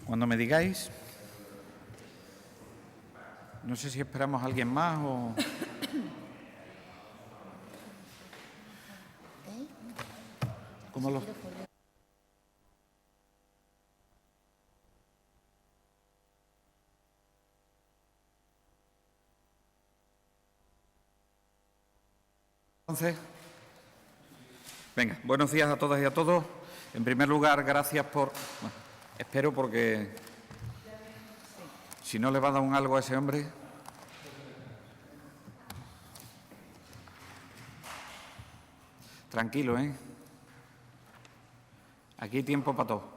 Cuando me digáis. No sé si esperamos a alguien más o... ¿Cómo lo...? Entonces, venga, buenos días a todas y a todos. En primer lugar, gracias por... Bueno, espero porque si no le va a dar un algo a ese hombre... Tranquilo, ¿eh? Aquí hay tiempo para todo.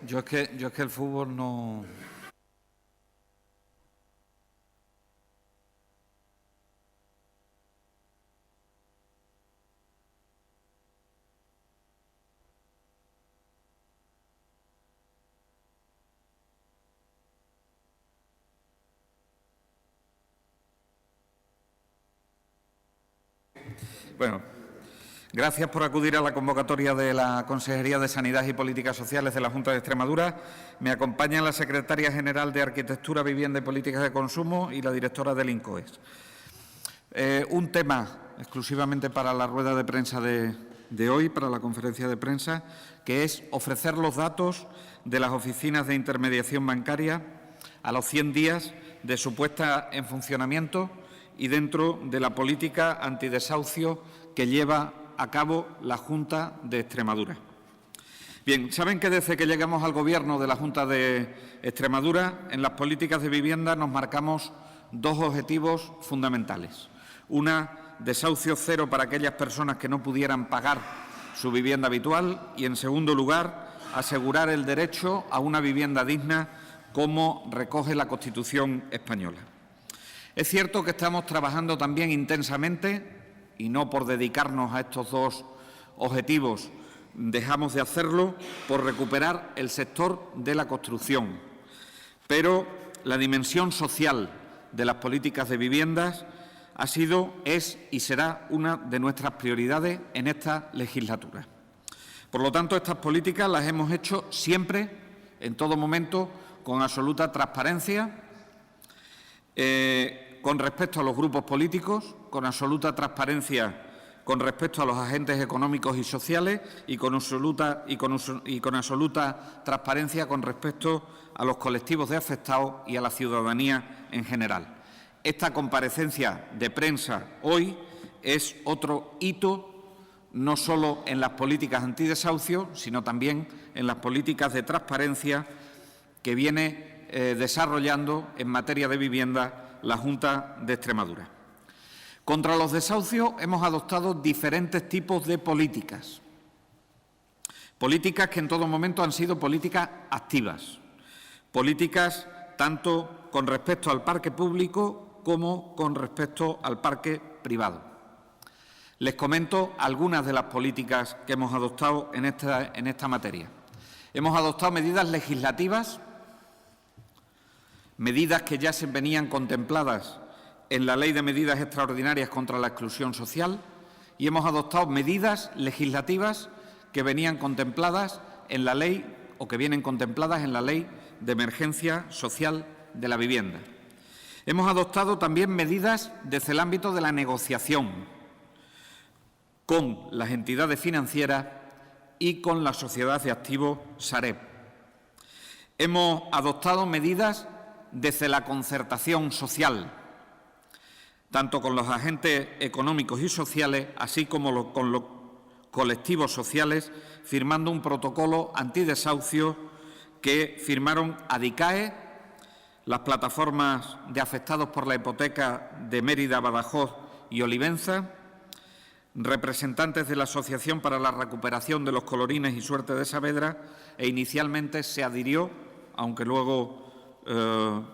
Yo es que el fútbol no... Bueno, gracias por acudir a la convocatoria de la Consejería de Sanidad y Políticas Sociales de la Junta de Extremadura. Me acompañan la Secretaria General de Arquitectura, Vivienda y Políticas de Consumo y la directora del INCOES. Un tema exclusivamente para la rueda de prensa de hoy, para la conferencia de prensa, que es ofrecer los datos de las oficinas de intermediación bancaria a los 100 días de su puesta en funcionamiento y dentro de la política antidesahucio que lleva a cabo la Junta de Extremadura. Bien, saben que desde que llegamos al Gobierno de la Junta de Extremadura, en las políticas de vivienda nos marcamos dos objetivos fundamentales. Una, desahucio cero para aquellas personas que no pudieran pagar su vivienda habitual y, en segundo lugar, asegurar el derecho a una vivienda digna como recoge la Constitución española. Es cierto que estamos trabajando también intensamente, y no por dedicarnos a estos dos objetivos dejamos de hacerlo, por recuperar el sector de la construcción. Pero la dimensión social de las políticas de viviendas ha sido, es y será una de nuestras prioridades en esta legislatura. Por lo tanto, estas políticas las hemos hecho siempre, en todo momento, con absoluta transparencia, con respecto a los grupos políticos, con absoluta transparencia con respecto a los agentes económicos y sociales y con absoluta transparencia con respecto a los colectivos de afectados y a la ciudadanía en general. Esta comparecencia de prensa hoy es otro hito, no solo en las políticas antidesahucio, sino también en las políticas de transparencia que viene desarrollando en materia de vivienda la Junta de Extremadura. Contra los desahucios hemos adoptado diferentes tipos de políticas. Políticas que en todo momento han sido políticas activas. Políticas tanto con respecto al parque público como con respecto al parque privado. Les comento algunas de las políticas que hemos adoptado en esta materia. Hemos adoptado medidas legislativas, medidas que ya se venían contempladas en la Ley de Medidas Extraordinarias contra la Exclusión Social y hemos adoptado medidas legislativas que venían contempladas en la Ley o que vienen contempladas en la Ley de Emergencia Social de la Vivienda. Hemos adoptado también medidas desde el ámbito de la negociación con las entidades financieras y con la sociedad de activos Sareb. Hemos adoptado medidas desde la concertación social. tanto con los agentes económicos y sociales, así como con los colectivos sociales, firmando un protocolo antidesahucio que firmaron ADICAE, las plataformas de afectados por la hipoteca de Mérida, Badajoz y Olivenza, representantes de la Asociación para la Recuperación de los Colorines y Suerte de Saavedra, e inicialmente se adhirió, aunque luego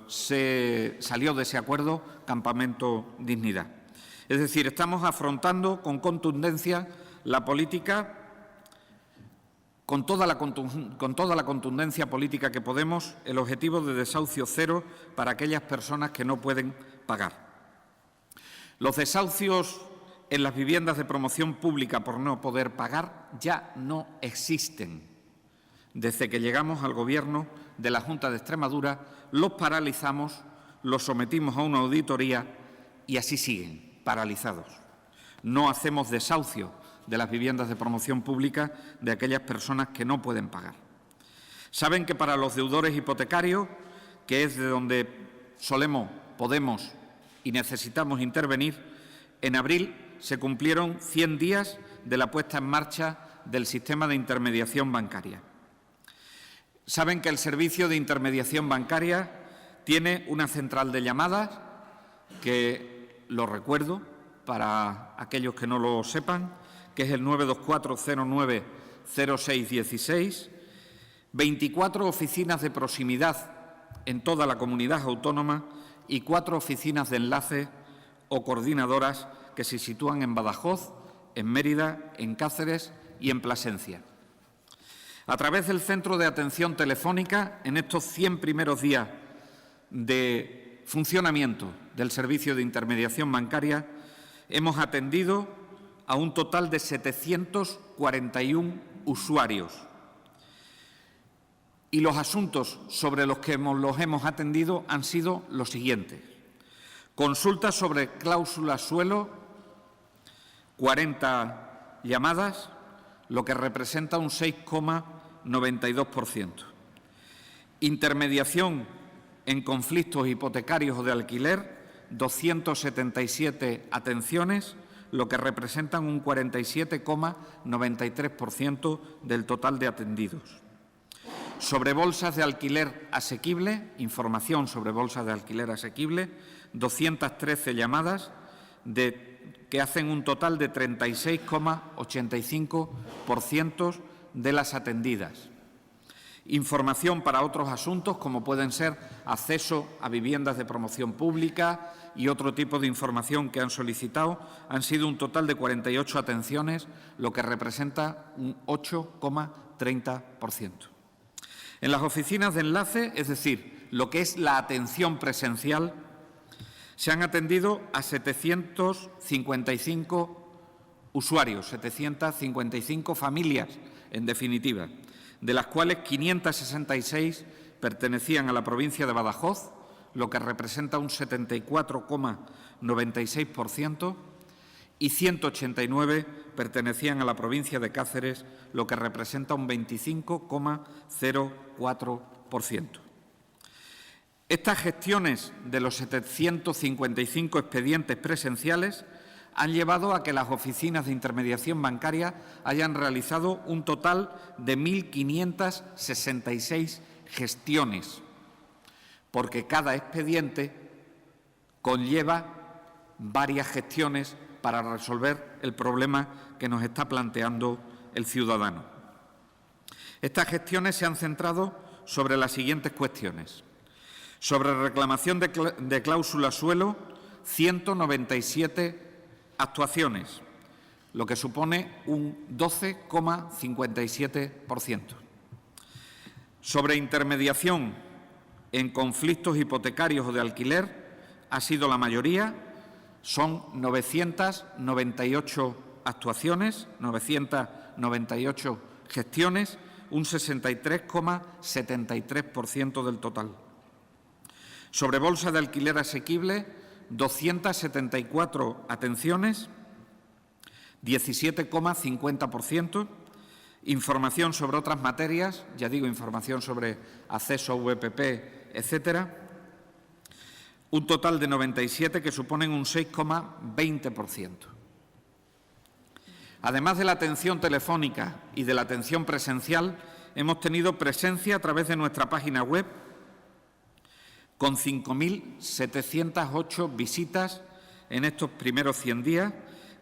se salió de ese acuerdo, Campamento Dignidad. Es decir, estamos afrontando con contundencia la política, con toda la contundencia política que podemos, el objetivo de desahucio cero para aquellas personas que no pueden pagar. Los desahucios en las viviendas de promoción pública por no poder pagar ya no existen. Desde que llegamos al Gobierno de la Junta de Extremadura, los paralizamos, los sometimos a una auditoría y así siguen, paralizados. No hacemos desahucio de las viviendas de promoción pública de aquellas personas que no pueden pagar. Saben que para los deudores hipotecarios, que es de donde podemos y necesitamos intervenir, en abril se cumplieron 100 días de la puesta en marcha del sistema de intermediación bancaria. Saben que el servicio de intermediación bancaria tiene una central de llamadas, que lo recuerdo para aquellos que no lo sepan, que es el 924090616, 24 oficinas de proximidad en toda la comunidad autónoma y 4 oficinas de enlace o coordinadoras que se sitúan en Badajoz, en Mérida, en Cáceres y en Plasencia. A través del Centro de Atención Telefónica, en estos 100 primeros días de funcionamiento del servicio de intermediación bancaria, hemos atendido a un total de 741 usuarios. Y los asuntos sobre los que los hemos atendido han sido los siguientes. Consultas sobre cláusula suelo, 40 llamadas, lo que representa un 6,92%. Intermediación en conflictos hipotecarios o de alquiler, 277 atenciones, lo que representan un 47,93% del total de atendidos. Sobre bolsas de alquiler asequible, información sobre bolsas de alquiler asequible, 213 llamadas que hacen un total de 36,85% de las atendidas. Información para otros asuntos, como pueden ser acceso a viviendas de promoción pública y otro tipo de información que han solicitado, han sido un total de 48 atenciones, lo que representa un 8,30%. En las oficinas de enlace, es decir, lo que es la atención presencial, se han atendido a 755 usuarios, 755 familias, en definitiva, de las cuales 566 pertenecían a la provincia de Badajoz, lo que representa un 74,96%, y 189 pertenecían a la provincia de Cáceres, lo que representa un 25,04%. Estas gestiones de los 755 expedientes presenciales han llevado a que las oficinas de intermediación bancaria hayan realizado un total de 1.566 gestiones, porque cada expediente conlleva varias gestiones para resolver el problema que nos está planteando el ciudadano. Estas gestiones se han centrado sobre las siguientes cuestiones. Sobre reclamación de cláusula suelo, 197 actuaciones, lo que supone un 12,57%. Sobre intermediación en conflictos hipotecarios o de alquiler, ha sido la mayoría, son 998 actuaciones, 998 gestiones, un 63,73% del total. Sobre bolsa de alquiler asequible, 274 atenciones, 17,50%. Información sobre otras materias, ya digo, información sobre acceso a VPP, etcétera, un total de 97 que suponen un 6,20%. Además de la atención telefónica y de la atención presencial, hemos tenido presencia a través de nuestra página web con 5.708 visitas en estos primeros 100 días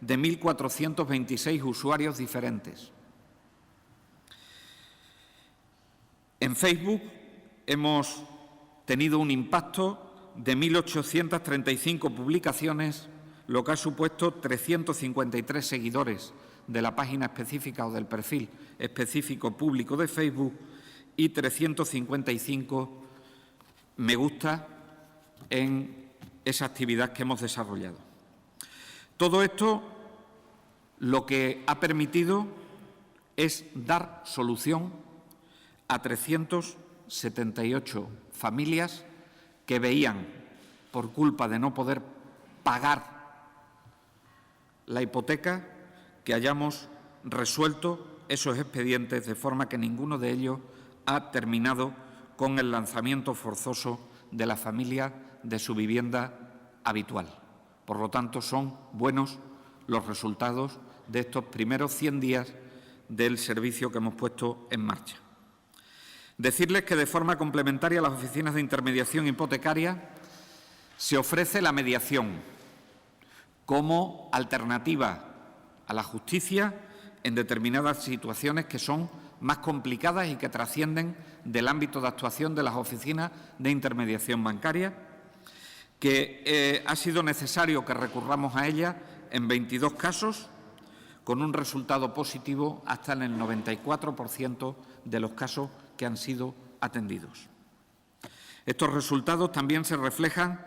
de 1.426 usuarios diferentes. En Facebook hemos tenido un impacto de 1.835 publicaciones, lo que ha supuesto 353 seguidores de la página específica o del perfil específico público de Facebook y 355 me gusta en esa actividad que hemos desarrollado. Todo esto lo que ha permitido es dar solución a 378 familias que veían, por culpa de no poder pagar la hipoteca, que hayamos resuelto esos expedientes de forma que ninguno de ellos ha terminado con el lanzamiento forzoso de la familia de su vivienda habitual. Por lo tanto, son buenos los resultados de estos primeros 100 días del servicio que hemos puesto en marcha. Decirles que de forma complementaria a las oficinas de intermediación hipotecaria se ofrece la mediación como alternativa a la justicia en determinadas situaciones que son más complicadas y que trascienden del ámbito de actuación de las oficinas de intermediación bancaria, que ha sido necesario que recurramos a ella en 22 casos, con un resultado positivo hasta en el 94% de los casos que han sido atendidos. Estos resultados también se reflejan,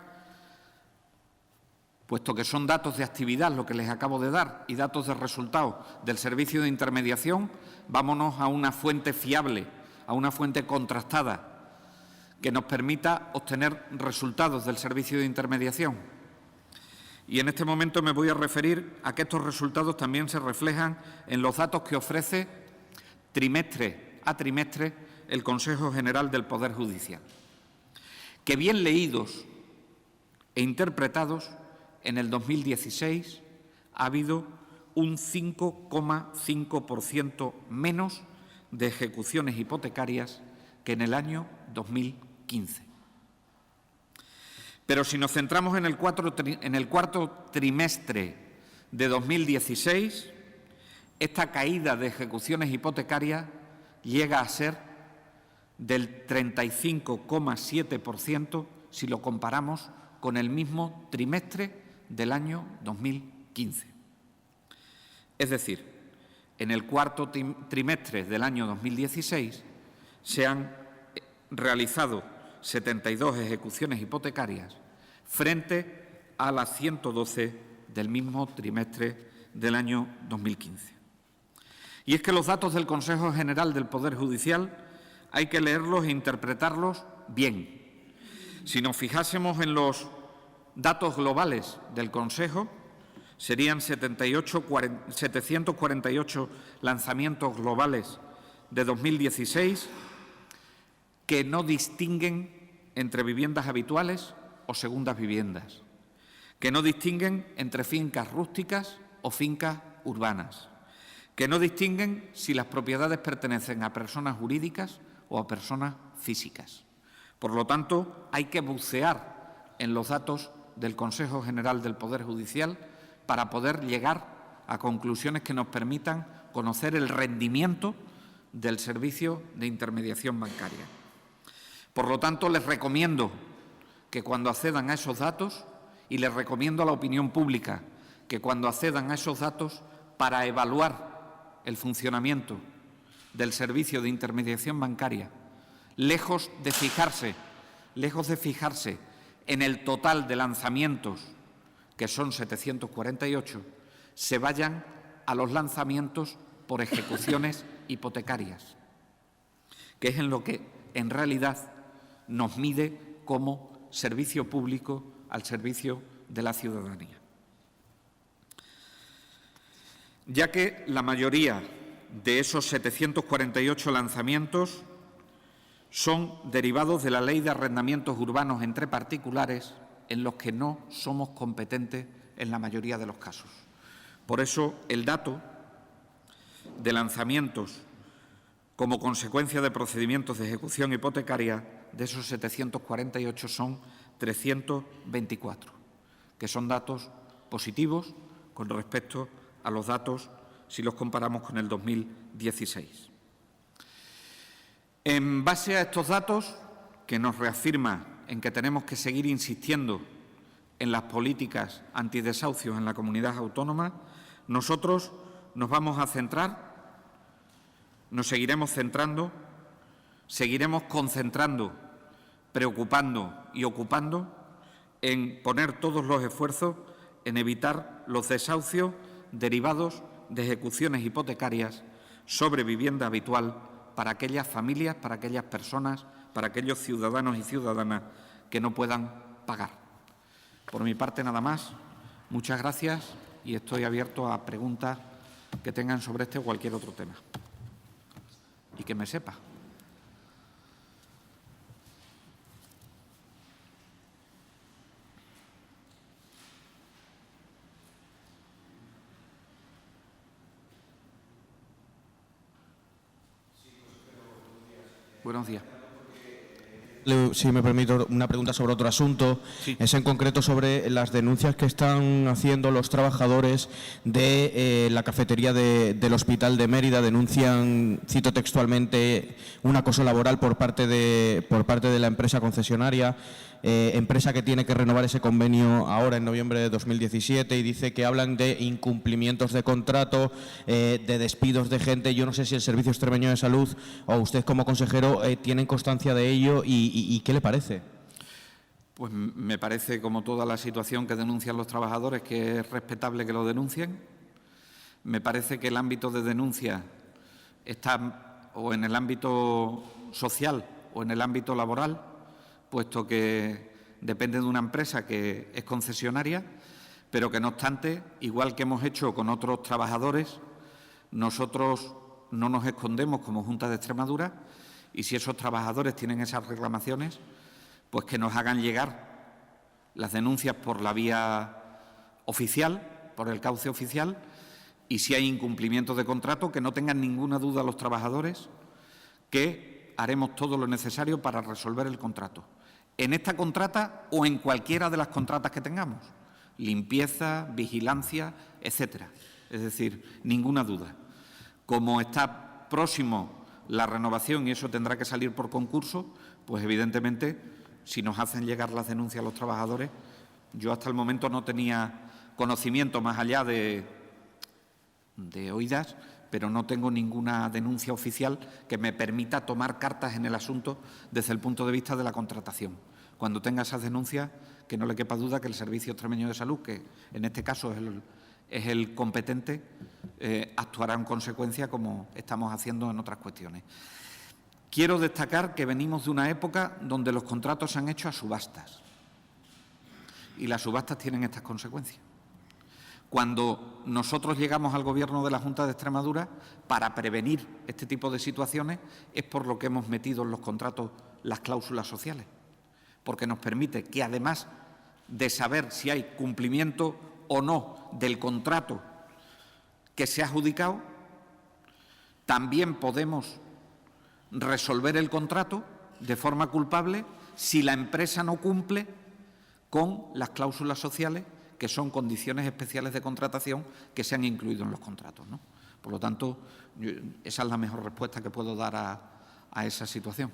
puesto que son datos de actividad lo que les acabo de dar y datos de resultados del servicio de intermediación, vámonos a una fuente fiable, a una fuente contrastada, que nos permita obtener resultados del servicio de intermediación. Y en este momento me voy a referir a que estos resultados también se reflejan en los datos que ofrece trimestre a trimestre el Consejo General del Poder Judicial, que bien leídos e interpretados, en el 2016 ha habido un 5,5% menos de ejecuciones hipotecarias que en el año 2015. Pero si nos centramos en el cuarto trimestre de 2016, esta caída de ejecuciones hipotecarias llega a ser del 35,7% si lo comparamos con el mismo trimestre del año 2015. Es decir, en el cuarto trimestre del año 2016 se han realizado 72 ejecuciones hipotecarias frente a las 112 del mismo trimestre del año 2015. Y es que los datos del Consejo General del Poder Judicial hay que leerlos e interpretarlos bien. Si nos fijásemos en los datos globales del Consejo, serían 748 lanzamientos globales de 2016 que no distinguen entre viviendas habituales o segundas viviendas, que no distinguen entre fincas rústicas o fincas urbanas, que no distinguen si las propiedades pertenecen a personas jurídicas o a personas físicas. Por lo tanto, hay que bucear en los datos del Consejo General del Poder Judicial para poder llegar a conclusiones que nos permitan conocer el rendimiento del servicio de intermediación bancaria. Por lo tanto, les recomiendo que cuando accedan a esos datos, y les recomiendo a la opinión pública que cuando accedan a esos datos para evaluar el funcionamiento del servicio de intermediación bancaria, lejos de fijarse en el total de lanzamientos, que son 748, se vayan a los lanzamientos por ejecuciones hipotecarias, que es en lo que en realidad nos mide como servicio público al servicio de la ciudadanía. Ya que la mayoría de esos 748 lanzamientos son derivados de la Ley de Arrendamientos Urbanos entre particulares, en los que no somos competentes en la mayoría de los casos. Por eso, el dato de lanzamientos como consecuencia de procedimientos de ejecución hipotecaria, de esos 748 son 324, que son datos positivos con respecto a los datos si los comparamos con el 2016. En base a estos datos, que nos reafirma en que tenemos que seguir insistiendo en las políticas antidesahucios en la comunidad autónoma, nosotros nos vamos a centrar, nos seguiremos centrando, seguiremos concentrando, preocupando y ocupando en poner todos los esfuerzos en evitar los desahucios derivados de ejecuciones hipotecarias sobre vivienda habitual para aquellas familias, para aquellas personas, para aquellos ciudadanos y ciudadanas que no puedan pagar. Por mi parte, nada más. Muchas gracias y estoy abierto a preguntas que tengan sobre este o cualquier otro tema. Y que me sepa. Buenos días. Si me permite una pregunta sobre otro asunto, sí. Es en concreto sobre las denuncias que están haciendo los trabajadores de la cafetería del Hospital de Mérida. Denuncian, cito textualmente, un acoso laboral por parte de la empresa concesionaria, empresa que tiene que renovar ese convenio ahora en noviembre de 2017, y dice que hablan de incumplimientos de contrato, de despidos de gente. Yo no sé si el Servicio Extremeño de Salud o usted como consejero tienen constancia de ello y ¿qué le parece? Pues me parece, como toda la situación que denuncian los trabajadores, que es respetable que lo denuncien. Me parece que el ámbito de denuncia está o en el ámbito social o en el ámbito laboral, puesto que depende de una empresa que es concesionaria, pero que no obstante, igual que hemos hecho con otros trabajadores, nosotros no nos escondemos como Junta de Extremadura, y si esos trabajadores tienen esas reclamaciones, pues que nos hagan llegar las denuncias por la vía oficial, por el cauce oficial, y si hay incumplimientos de contrato, que no tengan ninguna duda los trabajadores que haremos todo lo necesario para resolver el contrato. En esta contrata o en cualquiera de las contratas que tengamos, limpieza, vigilancia, etcétera. Es decir, ninguna duda. Como está próximo la renovación y eso tendrá que salir por concurso, pues evidentemente, si nos hacen llegar las denuncias a los trabajadores, yo hasta el momento no tenía conocimiento más allá de oídas, pero no tengo ninguna denuncia oficial que me permita tomar cartas en el asunto desde el punto de vista de la contratación. Cuando tenga esas denuncias, que no le quepa duda que el Servicio Extremeño de Salud, que en este caso es el competente, actuará en consecuencia como estamos haciendo en otras cuestiones. Quiero destacar que venimos de una época donde los contratos se han hecho a subastas y las subastas tienen estas consecuencias. Cuando nosotros llegamos al Gobierno de la Junta de Extremadura para prevenir este tipo de situaciones es por lo que hemos metido en los contratos las cláusulas sociales, porque nos permite que además de saber si hay cumplimiento o no del contrato que se ha adjudicado, también podemos resolver el contrato de forma culpable si la empresa no cumple con las cláusulas sociales, que son condiciones especiales de contratación que se han incluido en los contratos, ¿no? Por lo tanto, esa es la mejor respuesta que puedo dar a esa situación.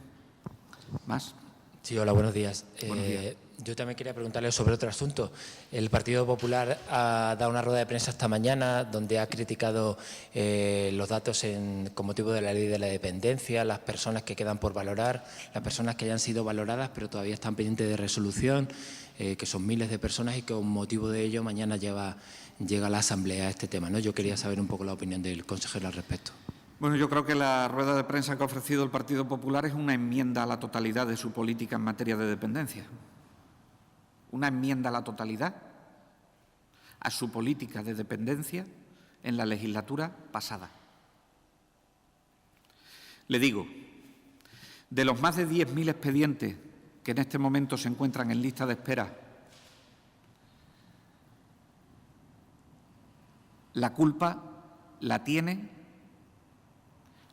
¿Más? Sí, hola, buenos días. Buenos días. Yo también quería preguntarle sobre otro asunto. El Partido Popular ha dado una rueda de prensa esta mañana donde ha criticado los datos con motivo de la ley de la dependencia, las personas que quedan por valorar, las personas que hayan sido valoradas pero todavía están pendientes de resolución, que son miles de personas y que con motivo de ello mañana llega a la Asamblea este tema, ¿no? Yo quería saber un poco la opinión del consejero al respecto. Bueno, yo creo que la rueda de prensa que ha ofrecido el Partido Popular es una enmienda a la totalidad de su política en materia de dependencia. Una enmienda a la totalidad a su política de dependencia en la legislatura pasada. Le digo, de los más de 10.000 expedientes que en este momento se encuentran en lista de espera la culpa la tienen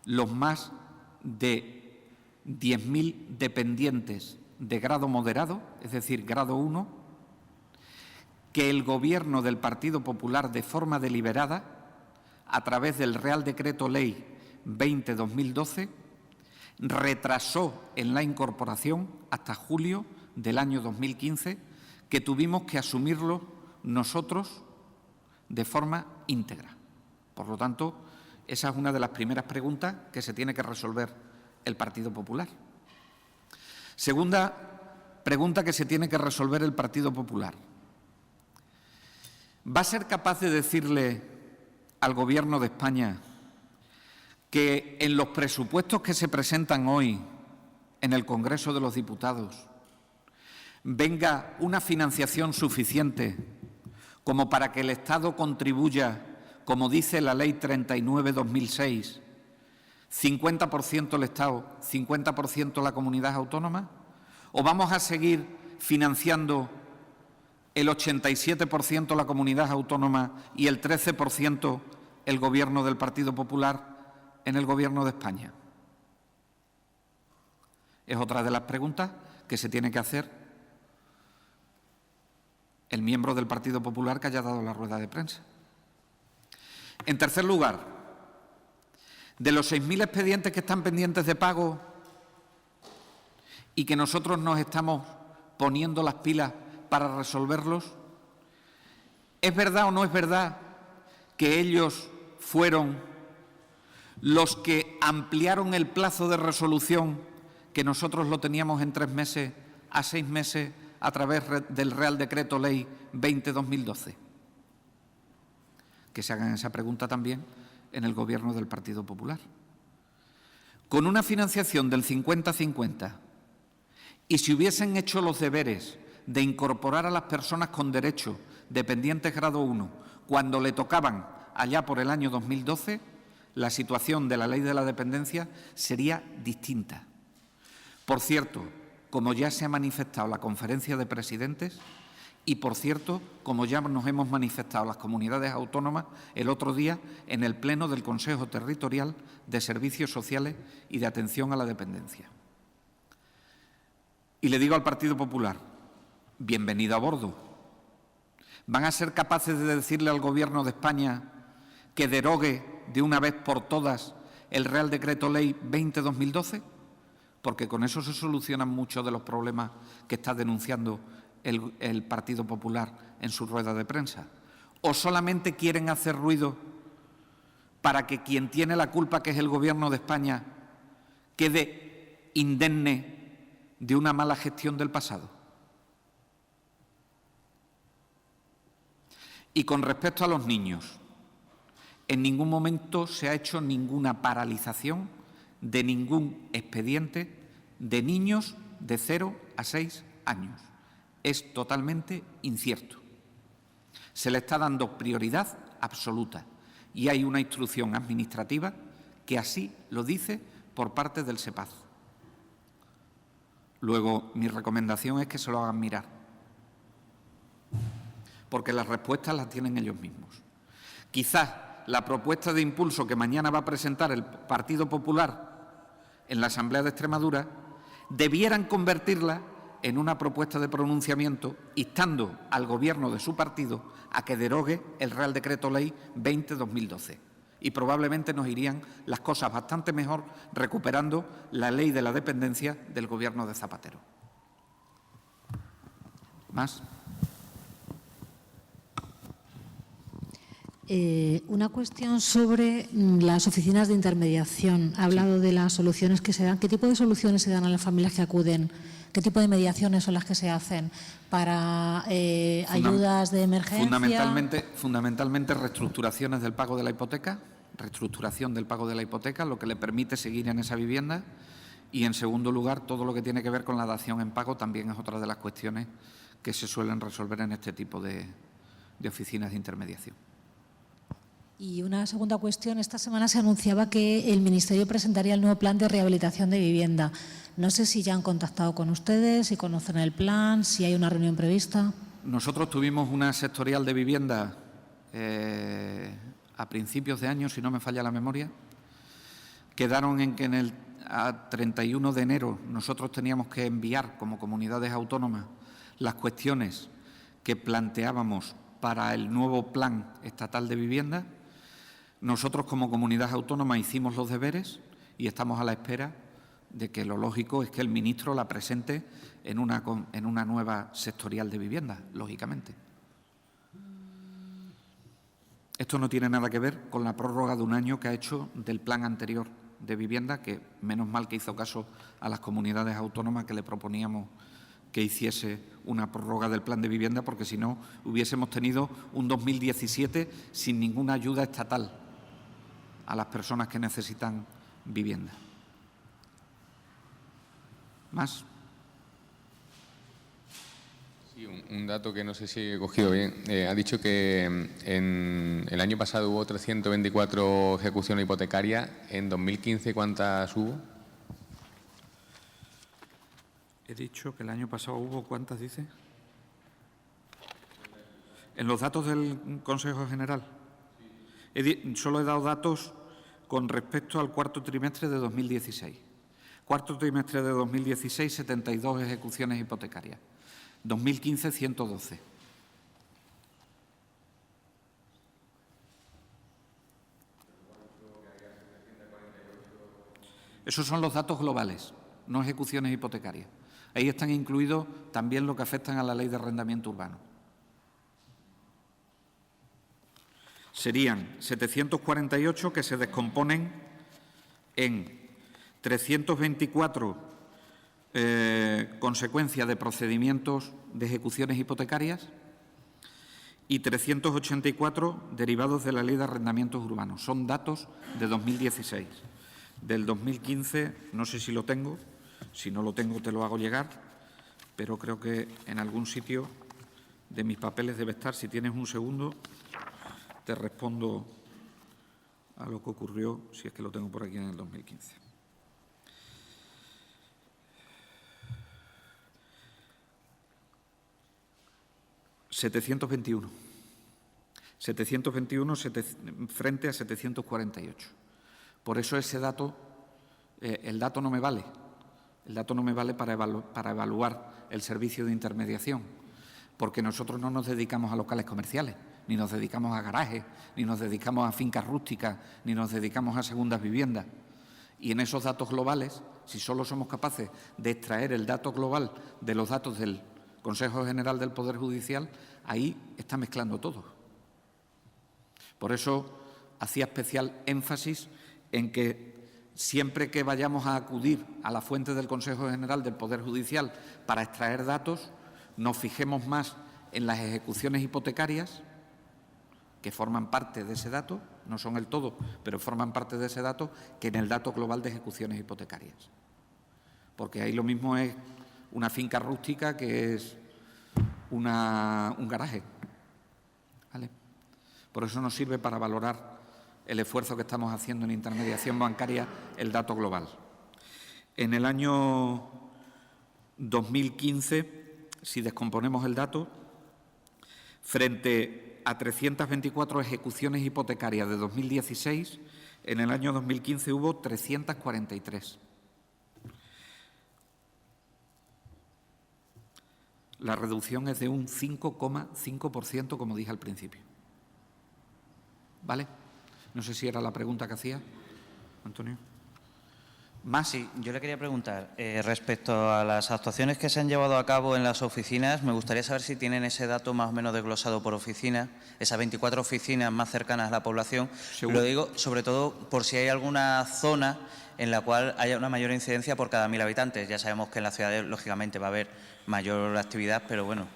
los más de 10.000 dependientes de grado moderado, es decir, grado 1, que el Gobierno del Partido Popular, de forma deliberada, a través del Real Decreto Ley 20-2012, retrasó en la incorporación hasta julio del año 2015, que tuvimos que asumirlo nosotros de forma íntegra. Por lo tanto, esa es una de las primeras preguntas que se tiene que resolver el Partido Popular. Segunda pregunta que se tiene que resolver el Partido Popular. ¿Va a ser capaz de decirle al Gobierno de España que en los presupuestos que se presentan hoy en el Congreso de los Diputados venga una financiación suficiente como para que el Estado contribuya, como dice la Ley 39/2006, 50% el Estado, 50% la comunidad autónoma? ¿O vamos a seguir financiando el 87% la comunidad autónoma y el 13% el Gobierno del Partido Popular en el Gobierno de España? Es otra de las preguntas que se tiene que hacer el miembro del Partido Popular que haya dado la rueda de prensa. En tercer lugar, de los 6.000 expedientes que están pendientes de pago y que nosotros nos estamos poniendo las pilas para resolverlos, ¿es verdad o no es verdad que ellos fueron los que ampliaron el plazo de resolución, que nosotros lo teníamos en 3 meses, a 6 meses a través del Real Decreto Ley 20-2012? Que se hagan esa pregunta también en el Gobierno del Partido Popular. Con una financiación del 50-50, y si hubiesen hecho los deberes de incorporar a las personas con derecho dependientes grado 1 cuando le tocaban allá por el año 2012, la situación de la Ley de la Dependencia sería distinta. Por cierto, como ya se ha manifestado la Conferencia de Presidentes y, por cierto, como ya nos hemos manifestado las comunidades autónomas el otro día en el Pleno del Consejo Territorial de Servicios Sociales y de Atención a la Dependencia. Y le digo al Partido Popular, bienvenido a bordo. ¿Van a ser capaces de decirle al Gobierno de España que derogue de una vez por todas el Real Decreto Ley 20-2012? Porque con eso se solucionan muchos de los problemas que está denunciando el Partido Popular en su rueda de prensa. ¿O solamente quieren hacer ruido para que quien tiene la culpa, que es el Gobierno de España, quede indemne de una mala gestión del pasado? Y con respecto a los niños, en ningún momento se ha hecho ninguna paralización de ningún expediente de niños de 0 a 6 años. Es totalmente incierto. Se le está dando prioridad absoluta y hay una instrucción administrativa que así lo dice por parte del SEPAZ. Luego, mi recomendación es que se lo hagan mirar, porque las respuestas las tienen ellos mismos. Quizás la propuesta de impulso que mañana va a presentar el Partido Popular en la Asamblea de Extremadura debieran convertirla en una propuesta de pronunciamiento instando al Gobierno de su partido a que derogue el Real Decreto Ley 20-2012. Y probablemente nos irían las cosas bastante mejor recuperando la Ley de la Dependencia del Gobierno de Zapatero. ¿Más? Una cuestión sobre las oficinas de intermediación. Ha hablado de las soluciones que se dan. ¿Qué tipo de soluciones se dan a las familias que acuden? ¿Qué tipo de mediaciones son las que se hacen para ayudas de emergencia? Fundamentalmente reestructuraciones del pago de la hipoteca, reestructuración del pago de la hipoteca, lo que le permite seguir en esa vivienda. Y, en segundo lugar, todo lo que tiene que ver con la dación en pago también es otra de las cuestiones que se suelen resolver en este tipo de oficinas de intermediación. Y una segunda cuestión. Esta semana se anunciaba que el Ministerio presentaría el nuevo plan de rehabilitación de vivienda. No sé si ya han contactado con ustedes, si conocen el plan, si hay una reunión prevista. Nosotros tuvimos una sectorial de vivienda a principios de año, si no me falla la memoria, quedaron en que a 31 de enero nosotros teníamos que enviar como comunidades autónomas las cuestiones que planteábamos para el nuevo Plan Estatal de Vivienda. Nosotros como comunidad autónoma hicimos los deberes y estamos a la espera de que lo lógico es que el ministro la presente en una nueva sectorial de vivienda, lógicamente. Esto no tiene nada que ver con la prórroga de un año que ha hecho del plan anterior de vivienda, que menos mal que hizo caso a las comunidades autónomas que le proponíamos que hiciese una prórroga del plan de vivienda, porque si no hubiésemos tenido un 2017 sin ninguna ayuda estatal a las personas que necesitan vivienda. ¿Más? Sí, un dato que no sé si he cogido bien. Ha dicho que en el año pasado hubo 324 ejecuciones hipotecarias. ¿En 2015 cuántas hubo? He dicho que el año pasado hubo, ¿cuántas dice? En los datos del Consejo General. Solo he dado datos con respecto al cuarto trimestre de 2016. Cuarto trimestre de 2016, 72 ejecuciones hipotecarias. 2015, 112. Esos son los datos globales, no ejecuciones hipotecarias. Ahí están incluidos también lo que afectan a la Ley de Arrendamiento Urbano. Serían 748 que se descomponen en 324 consecuencia de procedimientos de ejecuciones hipotecarias y 384 derivados de la Ley de Arrendamientos Urbanos. Son datos de 2016. Del 2015, no sé si lo tengo, si no lo tengo te lo hago llegar, pero creo que en algún sitio de mis papeles debe estar. Si tienes un segundo, te respondo a lo que ocurrió, si es que lo tengo por aquí en el 2015. ...721 frente a 748. Por eso ese dato, el dato no me vale. El dato no me vale para evaluar el servicio de intermediación, porque nosotros no nos dedicamos a locales comerciales, ni nos dedicamos a garajes, ni nos dedicamos a fincas rústicas, ni nos dedicamos a segundas viviendas. Y en esos datos globales, si solo somos capaces de extraer el dato global de los datos del Consejo General del Poder Judicial, ahí está mezclando todo. Por eso hacía especial énfasis en que siempre que vayamos a acudir a la fuente del Consejo General del Poder Judicial para extraer datos, nos fijemos más en las ejecuciones hipotecarias, que forman parte de ese dato, no son el todo, pero forman parte de ese dato, que en el dato global de ejecuciones hipotecarias. Porque ahí lo mismo es una finca rústica que es un garaje. ¿Vale? Por eso nos sirve para valorar el esfuerzo que estamos haciendo en intermediación bancaria, el dato global. En el año 2015, si descomponemos el dato, frente a 324 ejecuciones hipotecarias de 2016, en el año 2015 hubo 343. La reducción es de un 5,5%, como dije al principio. ¿Vale? No sé si era la pregunta que hacía, Antonio. Más. Sí, yo le quería preguntar, respecto a las actuaciones que se han llevado a cabo en las oficinas, me gustaría saber si tienen ese dato más o menos desglosado por oficina, esas 24 oficinas más cercanas a la población. Seguro. Lo digo sobre todo por si hay alguna zona en la cual haya una mayor incidencia por cada 1000 habitantes. Ya sabemos que en las ciudades, lógicamente, va a haber mayor actividad, pero bueno.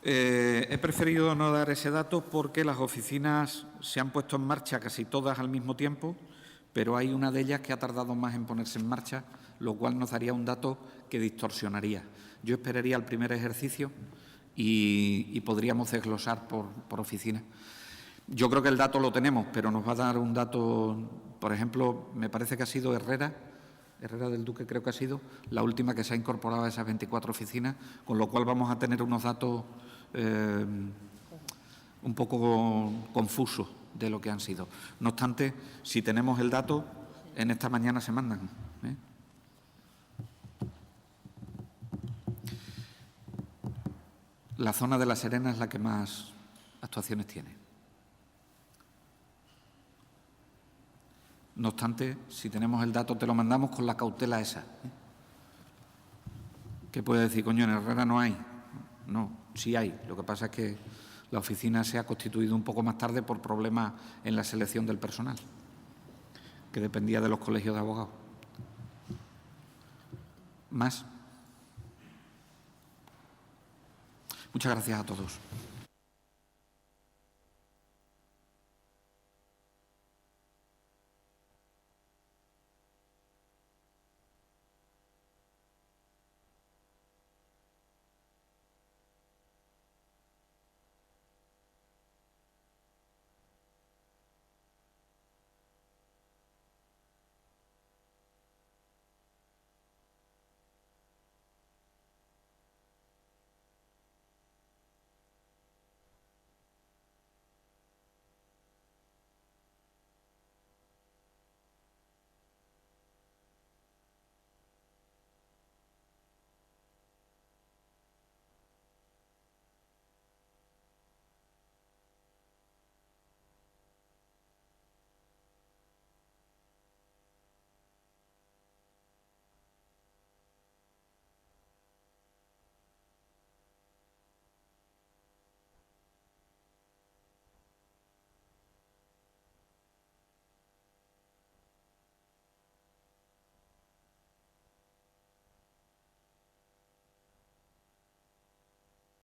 He preferido no dar ese dato porque las oficinas se han puesto en marcha casi todas al mismo tiempo, pero hay una de ellas que ha tardado más en ponerse en marcha, lo cual nos daría un dato que distorsionaría. Yo esperaría el primer ejercicio y podríamos desglosar por oficina. Yo creo que el dato lo tenemos, pero nos va a dar un dato, por ejemplo, me parece que ha sido Herrera del Duque, creo que ha sido la última que se ha incorporado a esas 24 oficinas, con lo cual vamos a tener unos datos un poco confusos de lo que han sido. No obstante, si tenemos el dato, en esta mañana se mandan. La zona de La Serena es la que más actuaciones tiene. No obstante, si tenemos el dato, te lo mandamos con la cautela esa. ¿Qué puede decir? Coño, en Herrera no hay. No, sí hay. Lo que pasa es que la oficina se ha constituido un poco más tarde por problemas en la selección del personal, que dependía de los colegios de abogados. ¿Más? Muchas gracias a todos.